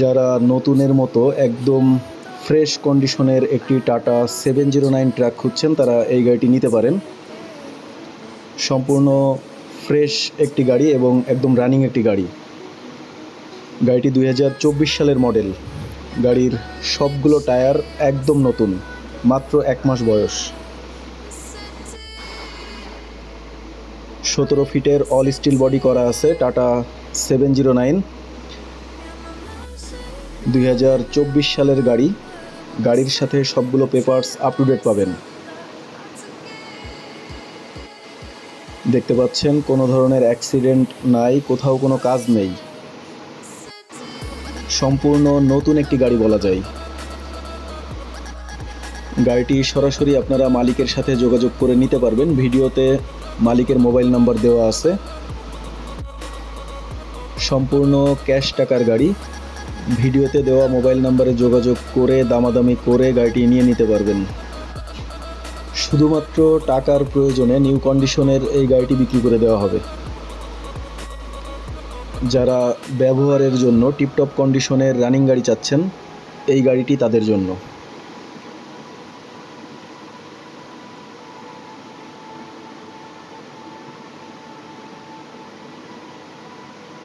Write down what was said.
যারা নতুনের মতো একদম ফ্রেশ কন্ডিশনের একটি টাটা 709 ট্রাক খুঁজছেন তারা এই গাড়িটি নিতে পারেন। সম্পূর্ণ ফ্রেশ একটি গাড়ি এবং একদম রানিং একটি গাড়ি। গাড়িটি 2024 সালের মডেল। গাড়ির সবগুলো টায়ার একদম নতুন, মাত্র 1 মাস বয়স। 17 ফিটের অল স্টিল বডি করা আছে টাটা 709। 2024 সালের গাড়ি। গাড়ির সাথে সবগুলো পেপারস আপ টু ডেট পাবেন। দেখতে পাচ্ছেন কোনো ধরনের অ্যাক্সিডেন্ট নাই, কোথাও কোনো কাজ নেই। সম্পূর্ণ নতুন একটি গাড়ি বলা যায়। গাড়িটি সরাসরি আপনারা মালিকের সাথে যোগাযোগ করে নিতে পারবেন। ভিডিওতে মালিকের মোবাইল নাম্বার দেওয়া আছে। সম্পূর্ণ ক্যাশ টাকার গাড়ি। ভিডিওতে দেওয়া মোবাইল নাম্বারে যোগাযোগ করে দামাদামি করে গাড়িটি নিয়ে নিতে পারবেন। শুধুমাত্র টাকার প্রয়োজনে নিউ কন্ডিশনের এই গাড়িটি বিক্রি করে দেওয়া হবে। যারা ব্যবহারের জন্য টিপটপ কন্ডিশনের রানিং গাড়ি চাচ্ছেন, এই গাড়িটি তাদের জন্য।